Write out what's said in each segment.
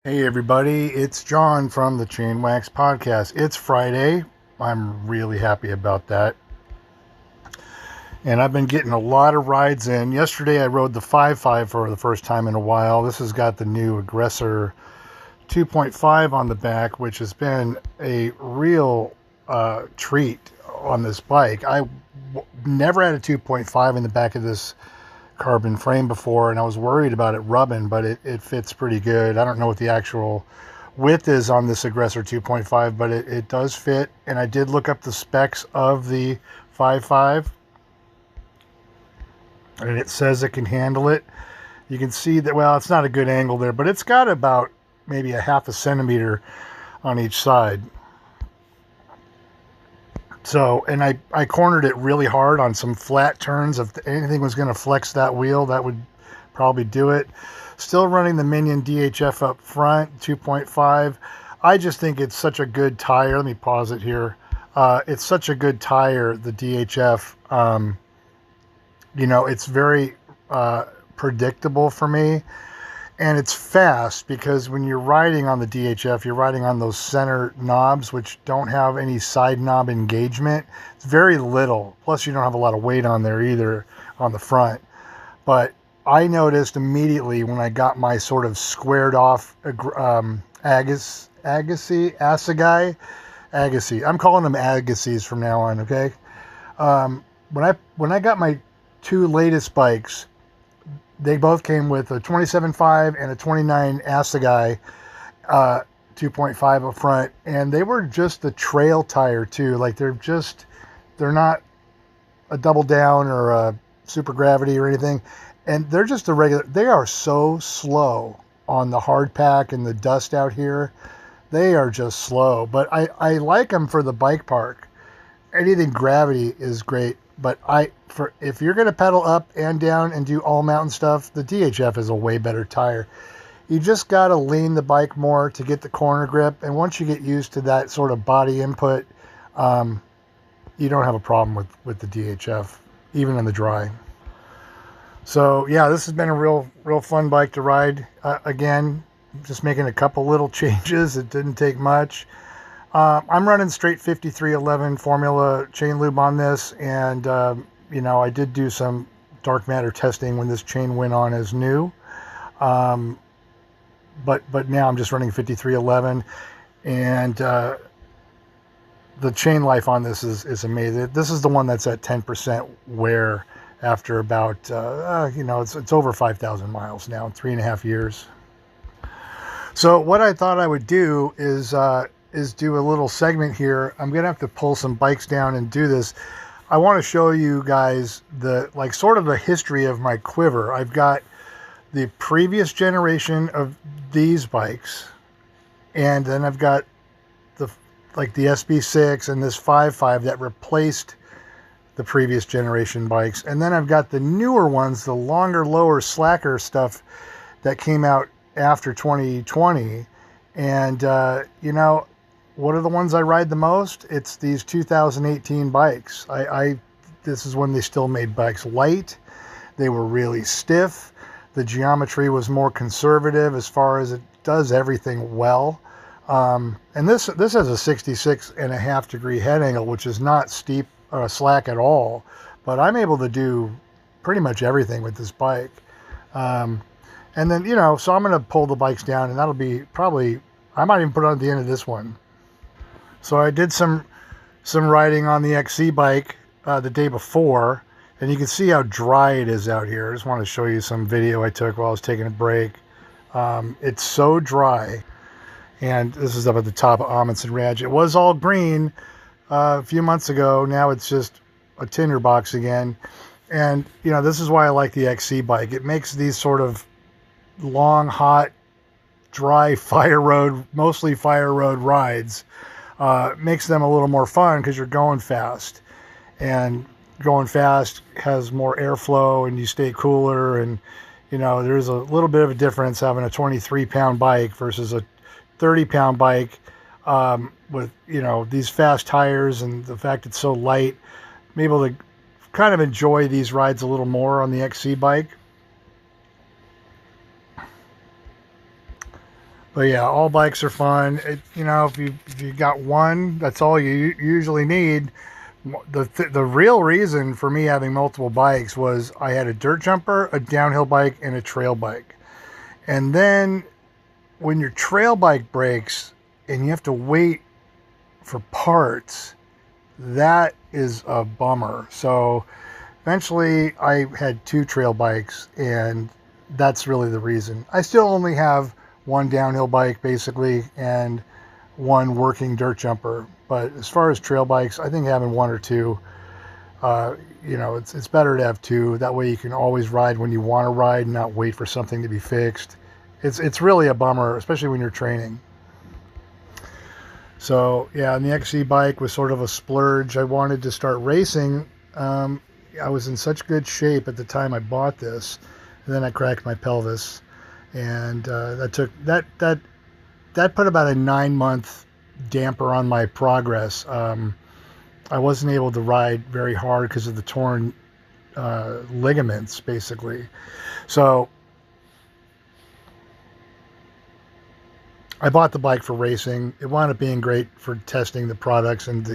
Hey everybody, it's John from the Chainwax Podcast. It's Friday. I'm really happy about that. And I've been getting a lot of rides in. Yesterday I rode the 5.5 for the first time in a while. This has got the new Aggressor 2.5 on the back, which has been a real treat on this bike. Never had a 2.5 in the back of this carbon frame before, and I was worried about it rubbing, but it fits pretty good. I don't know what the actual width is on this Aggressor 2.5, but it does fit. And I did look up the specs of the 5.5, and it says it can handle it. You can see that, well, it's not a good angle there, but it's got about maybe a half a centimeter on each side. So, and I cornered it really hard on some flat turns. If anything was going to flex that wheel, that would probably do it. Still running the Minion DHF up front, 2.5. I just think it's such a good tire. Let me pause it here. It's such a good tire, the DHF. It's very predictable for me. And it's fast because when you're riding on the DHF, you're riding on those center knobs, which don't have any side knob engagement. It's very little. Plus, you don't have a lot of weight on there either on the front. But I noticed immediately when I got my sort of squared off Agassi. I'm calling them Agassies from now on, okay? When I got my two latest bikes, they both came with a 27.5 and a 29 Assegai 2.5 up front, and they were just the trail tire too. Like they're not a double down or a super gravity or anything, and they're just a regular. They are so slow on the hard pack and the dust out here. They are just slow, but I like them for the bike park. Anything gravity is great. But if you're going to pedal up and down and do all mountain stuff, the DHF is a way better tire. You just got to lean the bike more to get the corner grip. And once you get used to that sort of body input, you don't have a problem with the DHF, even in the dry. So yeah, this has been a real fun bike to ride. Again, just making a couple little changes. It didn't take much. I'm running straight 5311 formula chain lube on this, and I did do some Darkmatter testing when this chain went on as new, but now I'm just running 5311, and the chain life on this is amazing. This is the one that's at 10% wear after about it's over 5,000 miles now in 3.5 years. So what I thought I would do is do a little segment here. I'm gonna have to pull some bikes down and do this. I want to show you guys sort of the history of my quiver. I've got the previous generation of these bikes, and then I've got the SB6 and this 5.5 that replaced the previous generation bikes, and then I've got the newer ones, the longer, lower, slacker stuff that came out after 2020. And what are the ones I ride the most? It's these 2018 bikes. This is when they still made bikes light. They were really stiff. The geometry was more conservative as far as it does everything well. And this has a 66.5 degree head angle, which is not steep or slack at all. But I'm able to do pretty much everything with this bike. And then, so I'm going to pull the bikes down, and that'll be probably, I might even put it on the end of this one. So I did some riding on the XC bike the day before, and you can see how dry it is out here. I just want to show you some video I took while I was taking a break. It's so dry, and this is up at the top of Amundsen Ranch. It was all green a few months ago. Now it's just a tinderbox again. And, this is why I like the XC bike. It makes these sort of long, hot, dry mostly fire road rides. Makes them a little more fun because you're going fast, and going fast has more airflow and you stay cooler. And there's a little bit of a difference having a 23-pound bike versus a 30-pound bike with these fast tires, and the fact it's so light. I'm able to kind of enjoy these rides a little more on the XC bike. But yeah, all bikes are fun. If you got one, that's all you usually need. The real reason for me having multiple bikes was I had a dirt jumper, a downhill bike, and a trail bike. And then when your trail bike breaks and you have to wait for parts, that is a bummer. So eventually I had 2 trail bikes, and that's really the reason. I still only have one downhill bike basically and one working dirt jumper. But as far as trail bikes, I think having 1 or 2, it's better to have 2. That way you can always ride when you want to ride and not wait for something to be fixed. It's really a bummer, especially when you're training. So yeah, and the XC bike was sort of a splurge. I wanted to start racing. I was in such good shape at the time I bought this, and then I cracked my pelvis, and that put about a 9-month damper on my progress. I wasn't able to ride very hard because of the torn ligaments, basically. So I bought the bike for racing. It wound up being great for testing the products and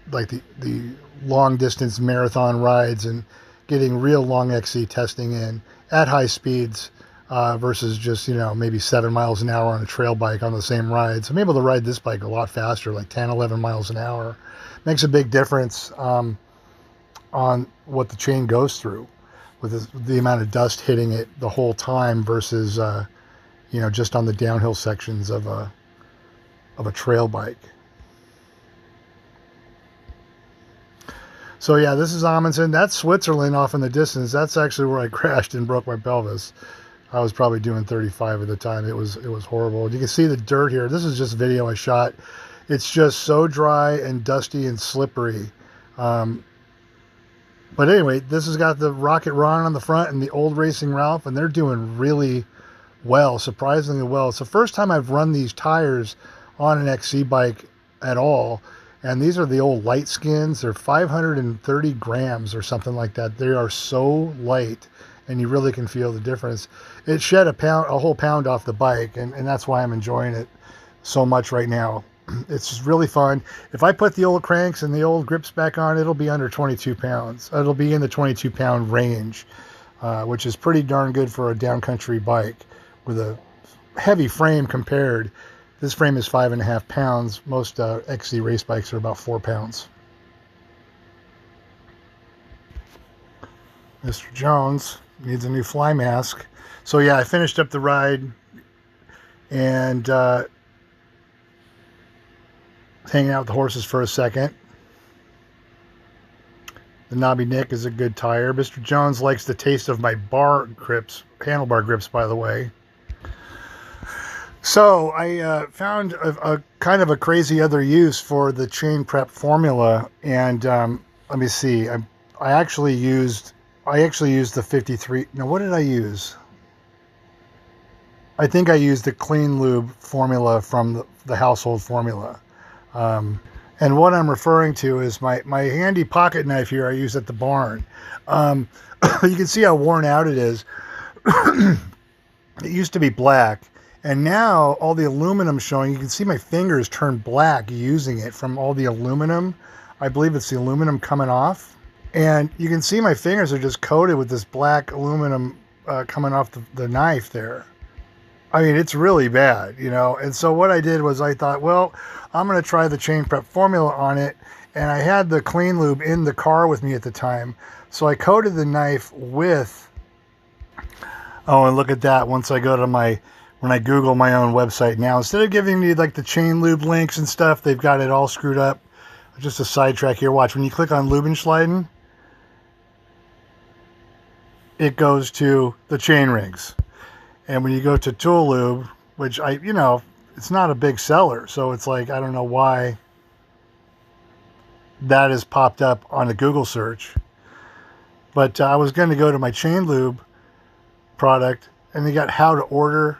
the long distance marathon rides and getting real long XC testing in at high speeds versus just, maybe 7 miles an hour on a trail bike on the same ride. So I'm able to ride this bike a lot faster, like 10, 11 miles an hour. Makes a big difference on what the chain goes through with the amount of dust hitting it the whole time versus, just on the downhill sections of a trail bike. So yeah, this is Amundsen. That's Switzerland off in the distance. That's actually where I crashed and broke my pelvis. I was probably doing 35 at the time. It was horrible. You can see the dirt here. This is just video I shot. It's just so dry and dusty and slippery. But anyway, this has got the Rocket Ron on the front and the old Racing Ralph, and they're doing really well, surprisingly well. It's the first time I've run these tires on an XC bike at all. And these are the old light skins. They're 530 grams or something like that. They are so light, and you really can feel the difference. It shed a whole pound off the bike, and that's why I'm enjoying it so much right now. It's just really fun. If I put the old cranks and the old grips back on, it'll be under 22 pounds. It'll be in the 22-pound range, which is pretty darn good for a downcountry bike with a heavy frame compared. This frame is 5.5 pounds. Most XC race bikes are about 4 pounds. Mr. Jones needs a new fly mask. So yeah, I finished up the ride and hanging out with the horses for a second. The Knobby Nick is a good tire. Mr. Jones likes the taste of my handlebar grips, by the way. So I found a kind of a crazy other use for the chain prep formula, and let me see. I actually used the 53. No, what did I use? I think I used the Clean Lube formula from the household formula. And what I'm referring to is my handy pocket knife here I use at the barn. You can see how worn out it is. It used to be black. And now all the aluminum showing, you can see my fingers turn black using it from all the aluminum. I believe it's the aluminum coming off. And you can see my fingers are just coated with this black aluminum coming off the knife there. I mean, it's really bad, And so what I did was I thought, well, I'm going to try the chain prep formula on it. And I had the Clean Lube in the car with me at the time. So I coated the knife with... Oh, and look at that. Once I go to when I Google my own website now, instead of giving me like the chain lube links and stuff, they've got it all screwed up. Just a sidetrack here. Watch, when you click on Lubenschleiden, it goes to the chain rings. And when you go to Tool Lube, which it's not a big seller, so it's like, I don't know why that has popped up on a Google search. But I was going to go to my chain lube product, and they got how to order.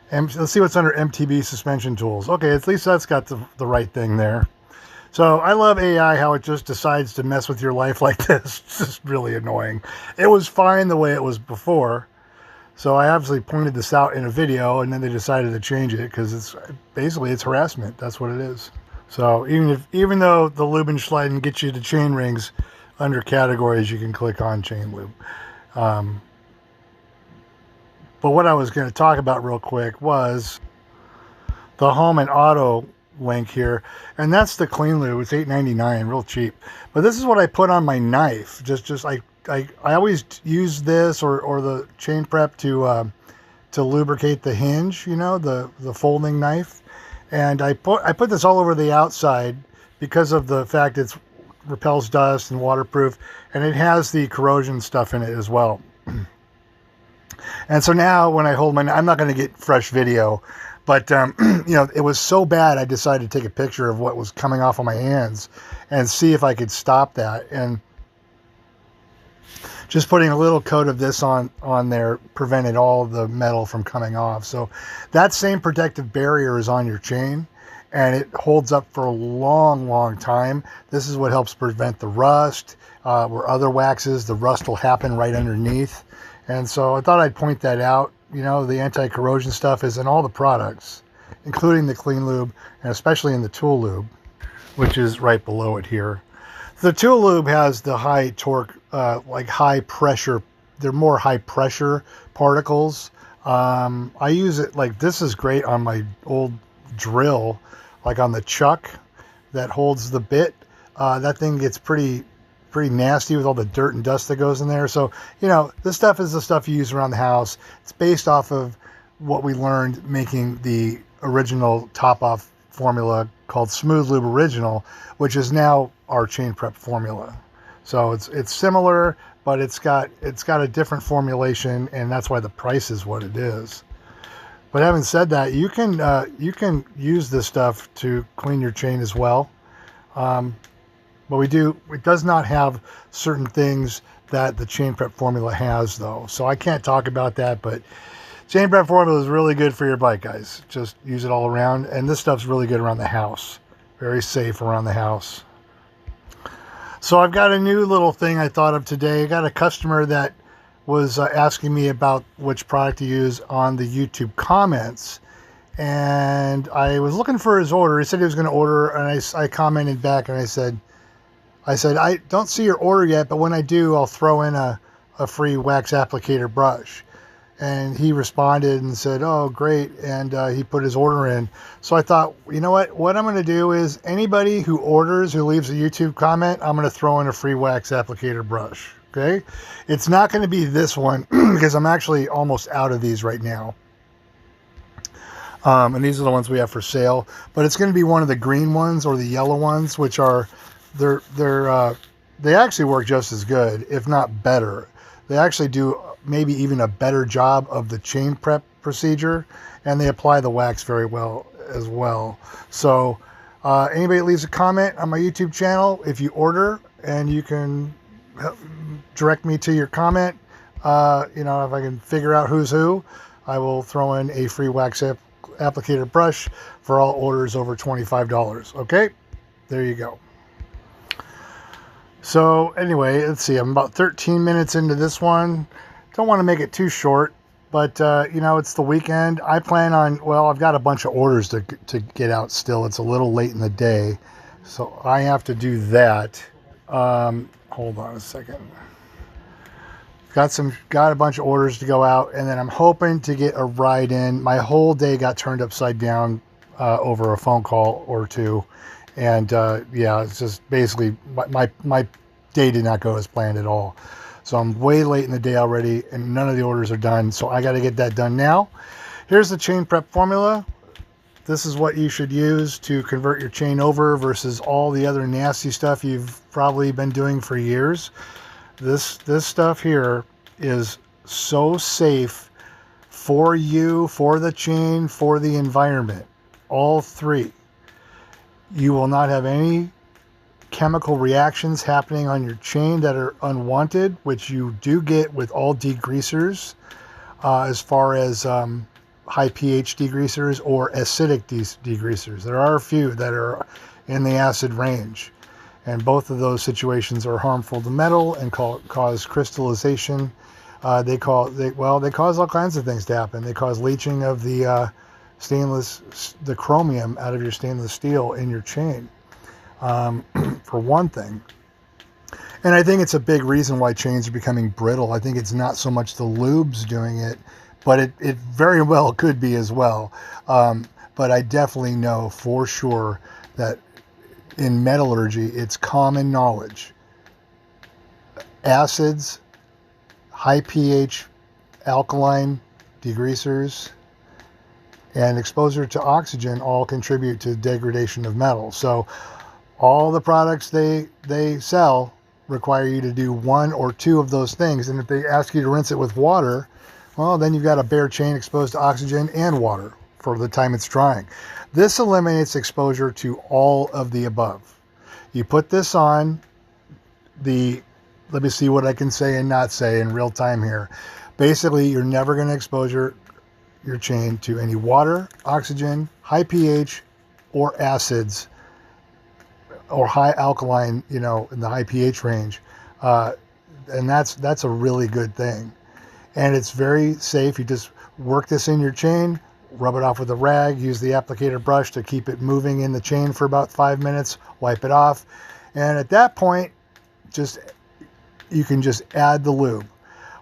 And let's see what's under aMTBer suspension tools. Okay, at least that's got the right thing there. So I love AI, how it just decides to mess with your life like this. It's just really annoying. It was fine the way it was before. So I obviously pointed this out in a video, and then they decided to change it because it's basically harassment. That's what it is. So even though the lube and sliding gets you to chain rings, under categories you can click on chain lube. But what I was going to talk about real quick was the home and auto link here, and that's the clean lube. It's $8.99, real cheap. But this is what I put on my knife. I always use this or the chain prep to lubricate the hinge, you know, the folding knife. And I put this all over the outside because of the fact it repels dust and waterproof, and it has the corrosion stuff in it as well. And so now when I hold my, I'm not going to get fresh video, but you know, it was so bad I decided to take a picture of what was coming off of my hands and see if I could stop that. And just putting a little coat of this on there prevented all the metal from coming off. So that same protective barrier is on your chain, and it holds up for a long time. This is what helps prevent the rust. Where other waxes, the rust will happen right underneath. And so I thought I'd point that out. You know, the anti-corrosion stuff is in all the products, including the clean lube, and especially in the tool lube, which is right below it here. The tool lube has the high torque, like high pressure. They're more high pressure particles. I use it, like, this is great on my old drill, like on the chuck that holds the bit. That thing gets pretty nasty with all the dirt and dust that goes in there. So, you know, this stuff is the stuff you use around the house. It's based off of what we learned making the original top-off formula called Smooth Lube Original, which is now our chain prep formula. So it's similar, but it's got a different formulation, and that's why the price is what it is. But having said that, you can use this stuff to clean your chain as well. But it does not have certain things that the chain prep formula has, though. So I can't talk about that, but chain prep formula is really good for your bike, guys. Just use it all around. And this stuff's really good around the house. Very safe around the house. So I've got a new little thing I thought of today. I got a customer that was asking me about which product to use on the YouTube comments. And I was looking for his order. He said he was going to order, and I commented back, and I said, I don't see your order yet, but when I do, I'll throw in a free wax applicator brush. And he responded and said, oh, great. And he put his order in. So I thought, you know what I'm going to do is anybody who orders, who leaves a YouTube comment, I'm going to throw in a free wax applicator brush. Okay. It's not going to be this one because I'm actually almost out of these right now. And these are the ones we have for sale, but it's going to be one of the green ones or the yellow ones, which are, they actually work just as good, if not better. They actually do maybe even a better job of the chain prep procedure, and they apply the wax very well as well. So anybody that leaves a comment on my YouTube channel, if you order, and you can direct me to your comment, you know, if I can figure out who's who, I will throw in a free wax applicator brush for all orders over $25. Okay, there you go. So anyway, let's see, I'm about 13 minutes into this one. Don't want to make it too short, but you know, it's the weekend. I plan on, well, I've got a bunch of orders to get out still. It's a little late in the day, so I have to do that. Hold on a second. Got a bunch of orders to go out, and then I'm hoping to get a ride in. My whole day got turned upside down over a phone call or two. And yeah, it's just basically my day did not go as planned at all. So I'm way late in the day already, and none of the orders are done. So I got to get that done now. Here's the chain prep formula. This is what you should use to convert your chain over versus all the other nasty stuff you've probably been doing for years. This stuff here is so safe for you, for the chain, for the environment. All three. You will not have any chemical reactions happening on your chain that are unwanted, which you do get with all degreasers, as far as high pH degreasers or acidic degreasers. There are a few that are in the acid range, and both of those situations are harmful to metal and cause crystallization They cause all kinds of things to happen. They cause leaching of the the chromium out of your stainless steel in your chain, for one thing. And I think it's a big reason why chains are becoming brittle. I think it's not so much the lubes doing it, but it very well could be as well. But I definitely know for sure that in metallurgy, it's common knowledge. Acids, high pH, alkaline degreasers, and exposure to oxygen all contribute to degradation of metal. So all the products they sell require you to do one or two of those things. And if they ask you to rinse it with water, well, then you've got a bare chain exposed to oxygen and water for the time it's drying. This eliminates exposure to all of the above. You put this on let me see what I can say and not say in real time here. Basically, you're never going to expose your chain to any water, oxygen, high pH, or acids, or high alkaline, in the high pH range. And that's a really good thing. And it's very safe. You just work this in your chain, rub it off with a rag, use the applicator brush to keep it moving in the chain for about 5 minutes, wipe it off. And at that point, you can just add the lube.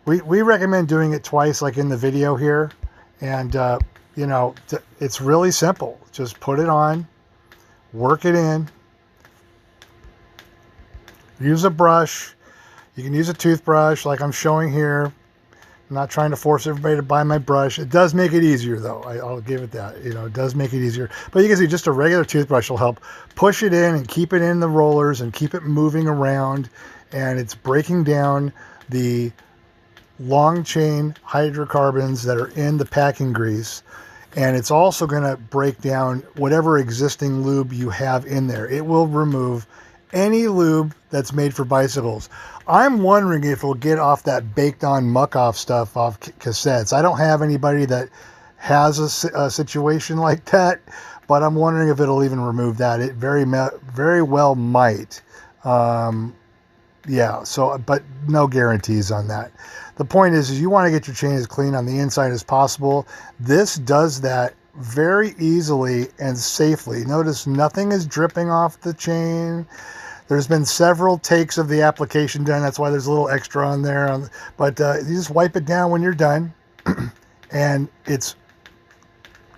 We recommend doing it twice, like in the video here. And, it's really simple. Just put it on, work it in, use a brush. You can use a toothbrush like I'm showing here. I'm not trying to force everybody to buy my brush. It does make it easier, though. I'll give it that. It does make it easier. But you can see just a regular toothbrush will help push it in and keep it in the rollers and keep it moving around. And it's breaking down the long chain hydrocarbons that are in the packing grease. And it's also going to break down whatever existing lube you have in there. It will remove any lube that's made for bicycles. I'm wondering if it'll get off that baked on muck off stuff off cassettes. I don't have anybody that has a situation like that, but I'm wondering if it'll even remove that. It very well might. But no guarantees on that. The point is you want to get your chain as clean on the inside as possible. This does that very easily and safely. Notice nothing is dripping off the chain. There's been several takes of the application done. That's why there's a little extra on there. But you just wipe it down when you're done. And it's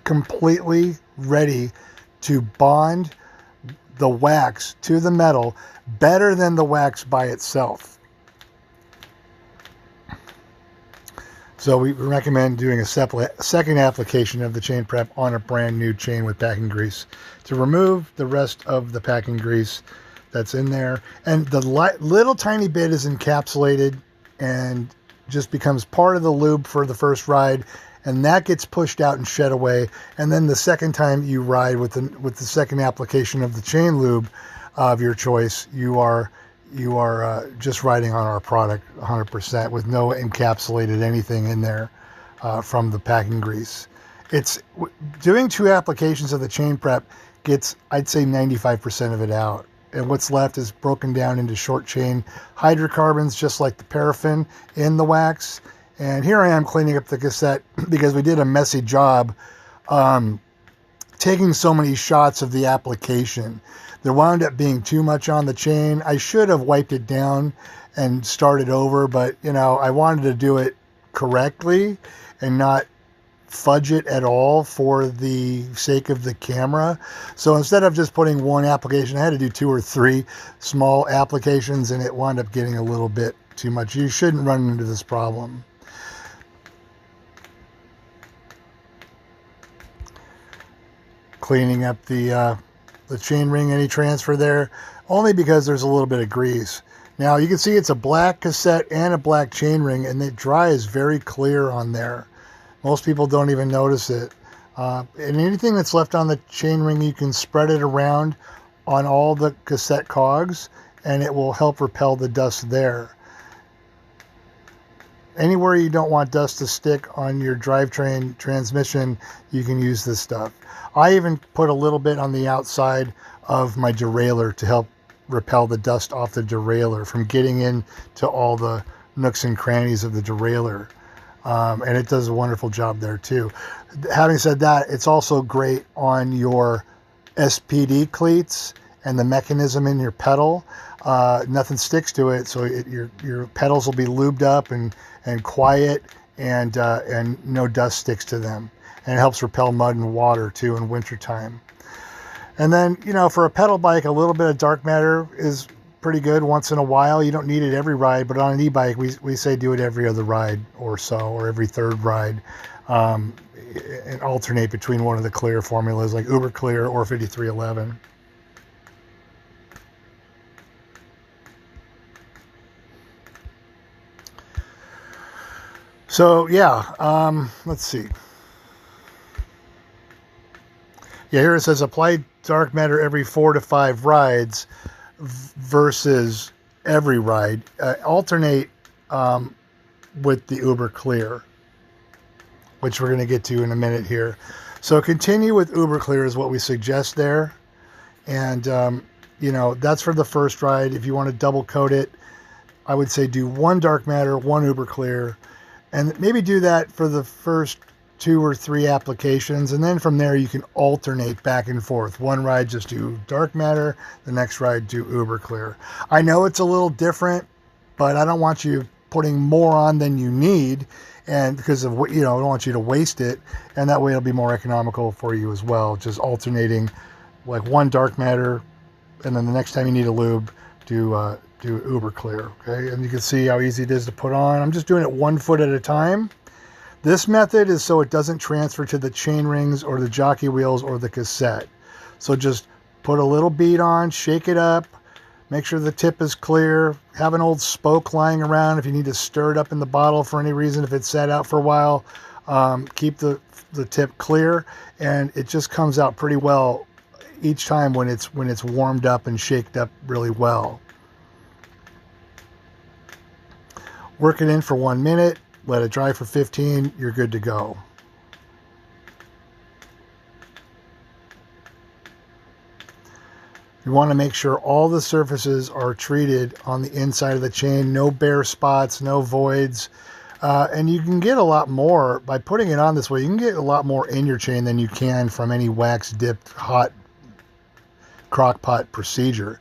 completely ready to bond the wax to the metal better than the wax by itself. So we recommend doing a second application of the chain prep on a brand new chain with packing grease to remove the rest of the packing grease that's in there. And the little tiny bit is encapsulated and just becomes part of the lube for the first ride. And that gets pushed out and shed away. And then the second time you ride with the second application of the chain lube of your choice, you are just riding on our product 100% with no encapsulated anything in there from the packing grease. It's doing two applications of the chain prep gets, I'd say, 95% of it out. And what's left is broken down into short chain hydrocarbons, just like the paraffin in the wax. And here I am cleaning up the cassette because we did a messy job taking so many shots of the application. There wound up being too much on the chain. I should have wiped it down and started over, but I wanted to do it correctly and not fudge it at all for the sake of the camera. So instead of just putting one application, I had to do 2 or 3 small applications, and it wound up getting a little bit too much. You shouldn't run into this problem. Cleaning up the chain ring, any transfer there, only because there's a little bit of grease. Now you can see it's a black cassette and a black chain ring, and it dries very clear on there. Most people don't even notice it. And anything that's left on the chain ring, you can spread it around on all the cassette cogs, and it will help repel the dust there. Anywhere you don't want dust to stick on your drivetrain transmission, you can use this stuff. I even put a little bit on the outside of my derailleur to help repel the dust off the derailleur from getting into all the nooks and crannies of the derailleur. And it does a wonderful job there too. Having said that, it's also great on your SPD cleats and the mechanism in your pedal. Nothing sticks to it, so your pedals will be lubed up and quiet, and no dust sticks to them. And it helps repel mud and water too in wintertime. And then, for a pedal bike, a little bit of dark matter is pretty good once in a while. You don't need it every ride, but on an e-bike, we say do it every other ride or so, or every third ride, and alternate between one of the clear formulas like Uber Clear or 5311. So yeah, let's see. Yeah, here it says apply dark matter every 4 to 5 rides versus every ride. Alternate with the Uber Clear, which we're going to get to in a minute here. So continue with Uber Clear is what we suggest there. And, that's for the first ride. If you want to double coat it, I would say do 1 dark matter, 1 Uber Clear, and maybe do that for the first 2 or 3 applications, and then from there you can alternate back and forth. One ride just do dark matter, the next ride do Uber Clear. I know it's a little different, but I don't want you putting more on than you need, and because of I don't want you to waste it, and that way it'll be more economical for you as well. Just alternating, like 1 dark matter, and then the next time you need a lube, do Uber Clear. Okay, and you can see how easy it is to put on. I'm just doing it 1 foot at a time. This method is so it doesn't transfer to the chain rings or the jockey wheels or the cassette. So just put a little bead on, shake it up, make sure the tip is clear, have an old spoke lying around if you need to stir it up in the bottle for any reason, if it's sat out for a while. Keep the tip clear, and it just comes out pretty well each time when it's warmed up and shaked up really well. Work it in for 1 minute. Let it dry for 15, you're good to go. You want to make sure all the surfaces are treated on the inside of the chain, no bare spots, no voids. And you can get a lot more by putting it on this way. You can get a lot more in your chain than you can from any wax dipped hot crockpot procedure.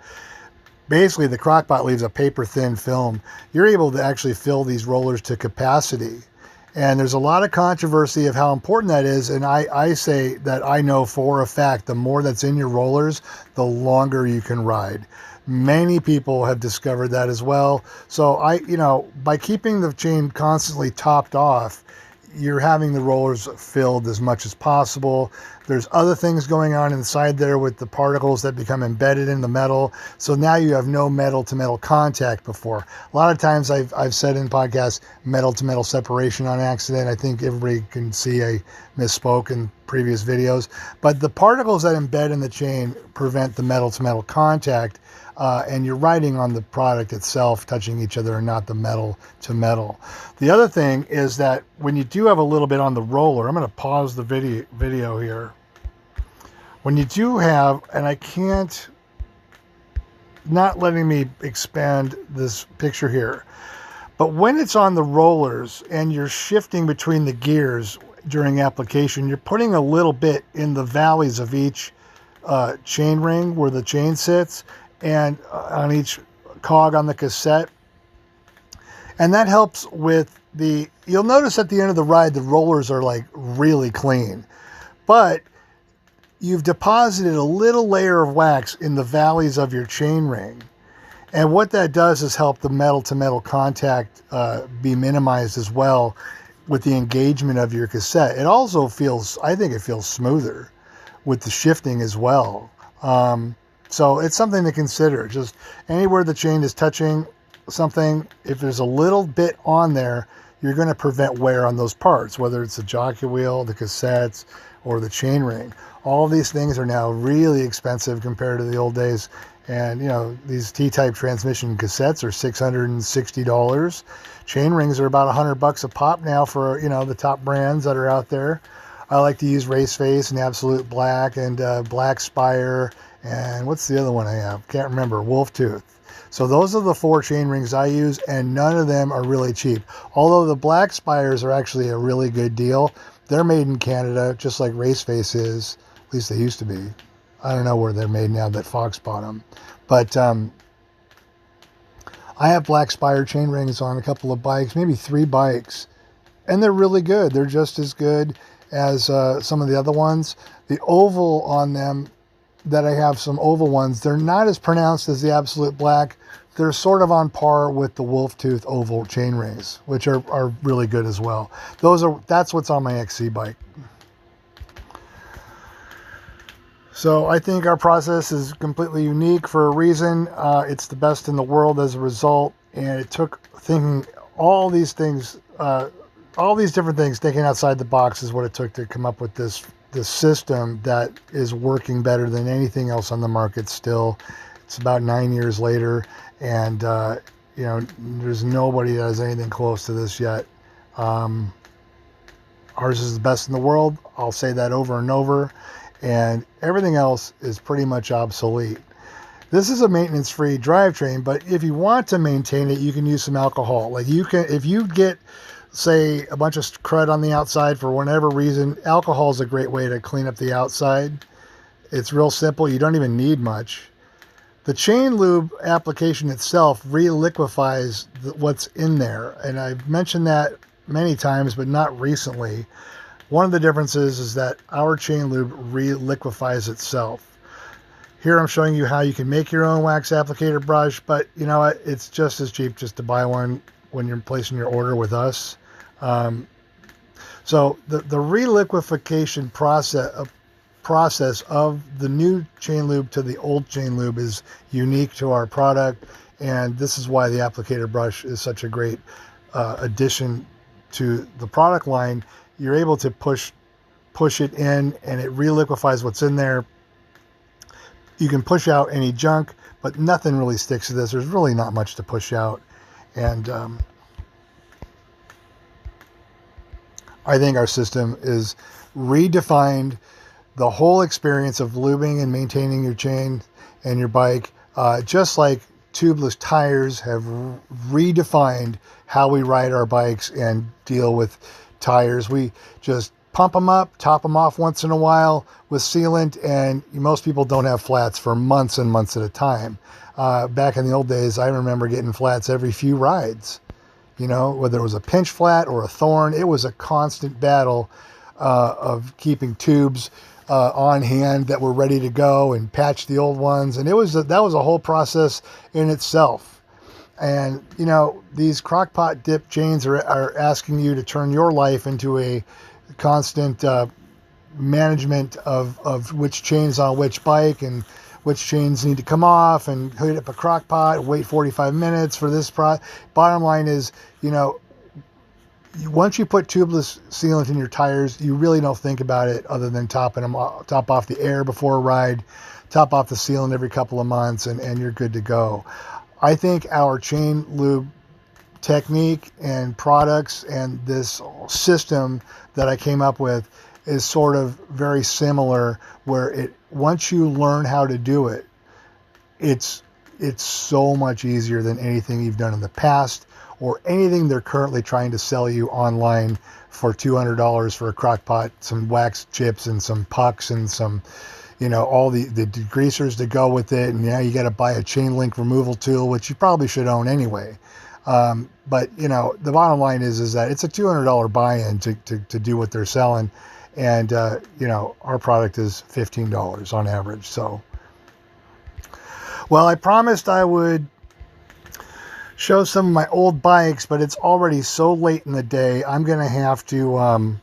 Basically, the crockpot leaves a paper-thin film. You're able to actually fill these rollers to capacity. And there's a lot of controversy of how important that is. And I say that I know for a fact the more that's in your rollers, the longer you can ride. Many people have discovered that as well. So by keeping the chain constantly topped off, you're having the rollers filled as much as possible. There's other things going on inside there with the particles that become embedded in the metal. So now you have no metal to metal contact before. A lot of times I've said in podcasts, metal to metal separation on accident. I think everybody can see I misspoke in previous videos. But the particles that embed in the chain prevent the metal to metal contact. And you're riding on the product itself, touching each other and not the metal to metal. The other thing is that when you do have a little bit on the roller, I'm going to pause the video here. When you do have, and I can't, not letting me expand this picture here, but when it's on the rollers and you're shifting between the gears during application, you're putting a little bit in the valleys of each chain ring where the chain sits, and on each cog on the cassette. And that helps with you'll notice at the end of the ride, the rollers are like really clean, but you've deposited a little layer of wax in the valleys of your chain ring. And what that does is help the metal to metal contact be minimized as well with the engagement of your cassette. It also I think it feels smoother with the shifting as well. So it's something to consider. Just anywhere the chain is touching something, if there's a little bit on there, you're going to prevent wear on those parts, whether it's the jockey wheel, the cassettes, or the chain ring. All of these things are now really expensive compared to the old days. And, these T-type transmission cassettes are $660. Chain rings are about $100 a pop now for, the top brands that are out there. I like to use Race Face and Absolute Black and Black Spire. And what's the other one I have? Can't remember. Wolf Tooth. So those are the 4 chain rings I use, and none of them are really cheap. Although the black spires are actually a really good deal. They're made in Canada, just like Raceface is. At least they used to be. I don't know where they're made now that Fox bought them. But I have black spire chain rings on a couple of bikes, maybe 3 bikes. And they're really good. They're just as good as some of the other ones. The oval on them, that I have some oval ones, they're not as pronounced as the Absolute Black. They're sort of on par with the Wolf Tooth oval chain rings, which are really good as well. That's what's on my XC bike. So I think our process is completely unique for a reason. It's the best in the world as a result, and it took thinking all these things, all these different things, thinking outside the box is what it took to come up with this system that is working better than anything else on the market still. It's about 9 years later, and you know, there's nobody that has anything close to this yet. Ours is the best in the world. I'll say that over and over, and everything else is pretty much obsolete. This is a maintenance-free drivetrain, but if you want to maintain it, you can use some alcohol. Like you can, if you get, say, a bunch of crud on the outside for whatever reason, alcohol is a great way to clean up the outside. It's real simple. You don't even need much. The chain lube application itself reliquefies what's in there, and I've mentioned that many times, but not recently. One of the differences is that our chain lube reliquefies itself. Here I'm showing you how you can make your own wax applicator brush, but you know what? It's just as cheap just to buy one when you're placing your order with us. So the reliquefaction process of the new chain lube to the old chain lube is unique to our product, and this is why the applicator brush is such a great addition to the product line. You're able to push it in, and it reliquefies what's in there. You can push out any junk, but nothing really sticks to this. There's really not much to push out, and I think our system is redefined the whole experience of lubing and maintaining your chain and your bike, just like tubeless tires have redefined how we ride our bikes and deal with tires. We just pump them up, top them off once in a while with sealant, and most people don't have flats for months and months at a time. Back in the old days, I remember getting flats every few rides. You know, whether it was a pinch flat or a thorn, it was a constant battle of keeping tubes on hand that were ready to go and patch the old ones. And that was a whole process in itself. And, you know, these crockpot dip chains are asking you to turn your life into a constant management of which chains on which bike and which chains need to come off, and heat up a crock pot, wait 45 minutes for this Bottom line is, you know, once you put tubeless sealant in your tires, you really don't think about it other than top off the air before a ride, top off the sealant every couple of months, and you're good to go. I think our chain lube technique and products and this system that I came up with is sort of very similar, where once you learn how to do it, it's so much easier than anything you've done in the past or anything they're currently trying to sell you online for $200 for a crock pot, some wax chips and some pucks and some, you know, all the degreasers to go with it. And now you got to buy a chain link removal tool, which you probably should own anyway. But, you know, the bottom line is that it's a $200 buy-in to do what they're selling. And, you know, our product is $15 on average. So, well, I promised I would show some of my old bikes, but it's already so late in the day. I'm going to have to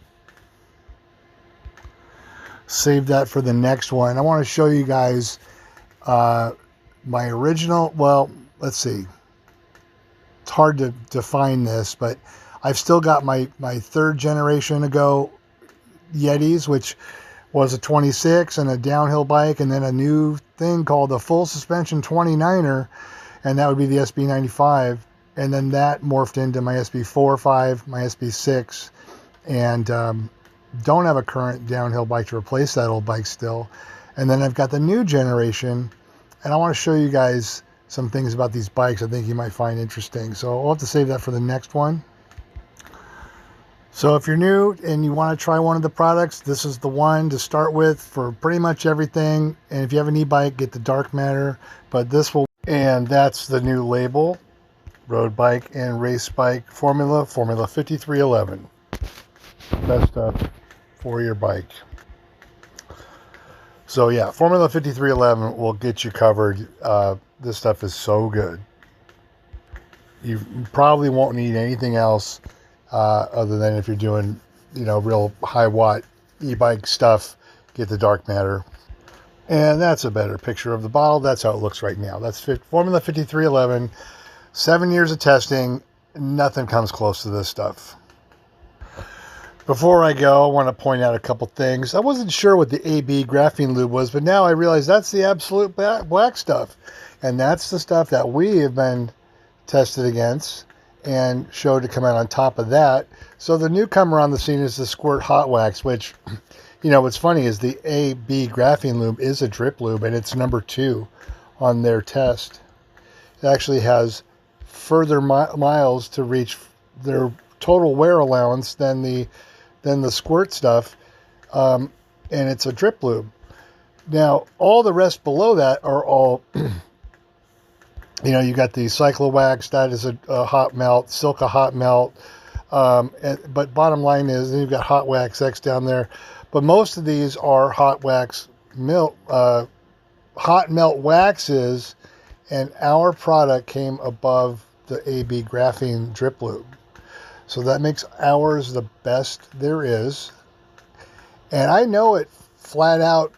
save that for the next one. I want to show you guys my original, well, let's see. It's hard to define this, but I've still got my third generation ago Yetis, which was a 26 and a downhill bike, and then a new thing called the full suspension 29er, and that would be the SB95, and then that morphed into my SB4, 5, my SB6, and don't have a current downhill bike to replace that old bike still. And then I've got the new generation, and I want to show you guys some things about these bikes I think you might find interesting. So I'll have to save that for the next one. So if you're new and you want to try one of the products, this is the one to start with for pretty much everything. And if you have an e-bike, get the Darkmatter. But this will, and that's the new label, road bike and race bike Formula 5311. Best stuff for your bike. So yeah, Formula 5311 will get you covered. This stuff is so good. You probably won't need anything else other than if you're doing, real high watt e-bike stuff, get the Darkmatter. And that's a better picture of the bottle. That's how it looks right now. That's Formula 5311. 7 years of testing. Nothing comes close to this stuff. Before I go, I want to point out a couple things. I wasn't sure what the aMTBer graphene lube was, but now I realize that's the absolute black stuff. And that's the stuff that we have been tested against and showed to come out on top of that. So the newcomer on the scene is the Squirt Hot Wax, which, what's funny is the aMTBer graphene lube is a drip lube, and it's number 2 on their test. It actually has further miles to reach their total wear allowance than the Squirt stuff, and it's a drip lube. Now, all the rest below that are all... you got the Cyclo-Wax, that is a hot melt, Silka hot melt. But bottom line is, then you've got Hot Wax X down there. But most of these are hot melt waxes, and our product came above the aMTBer graphene drip lube. So that makes ours the best there is. And I know it flat out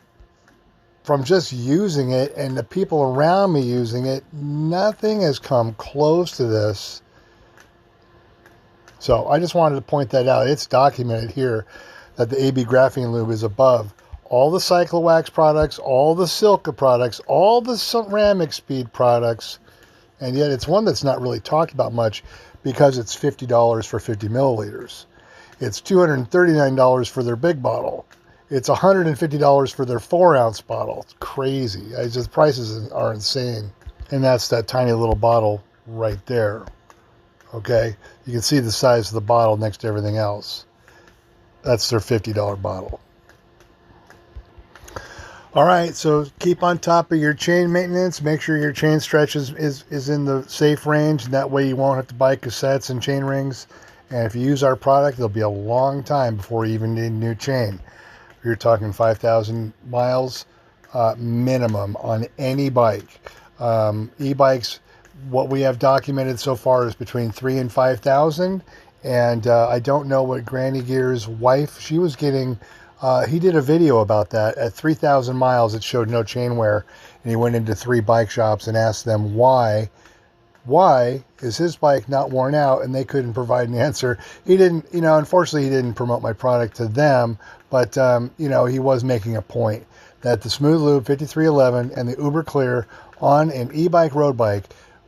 from just using it and the people around me using it. Nothing has come close to this. So I just wanted to point that out. It's documented here that the aMTBer graphene lube is above all the Cyclo-Wax products, all the Silka products, all the Ceramic Speed products, and yet it's one that's not really talked about much because it's $50 for 50 milliliters. It's $239 for their big bottle. It's $150 for their 4-ounce bottle. It's crazy. The prices are insane. And that's that tiny little bottle right there. Okay? You can see the size of the bottle next to everything else. That's their $50 bottle. All right, so keep on top of your chain maintenance. Make sure your chain stretch is in the safe range. And that way you won't have to buy cassettes and chain rings. And if you use our product, it'll be a long time before you even need a new chain. You're talking 5,000 miles minimum on any bike. E-bikes, what we have documented so far is between 3,000 and 5,000. And I don't know what Granny Gear's wife, she was getting, he did a video about that. At 3,000 miles, it showed no chain wear. And he went into 3 bike shops and asked them why is his bike not worn out, and they couldn't provide an answer. He didn't, unfortunately he didn't promote my product to them, but he was making a point that the Smooth Lube 5311 and the Uber Clear on an e-bike road bike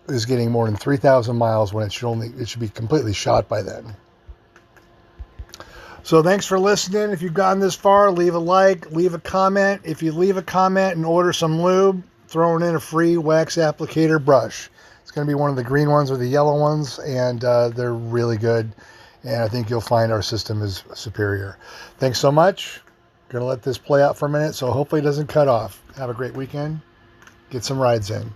is getting more than 3,000 miles when it should be completely shot by then. So thanks for listening. If you've gotten this far, leave a like, leave a comment. If you leave a comment and order some lube, throwing in a free wax applicator brush. It's going to be one of the green ones or the yellow ones, and they're really good. And I think you'll find our system is superior. Thanks so much. Going to let this play out for a minute, so hopefully it doesn't cut off. Have a great weekend. Get some rides in.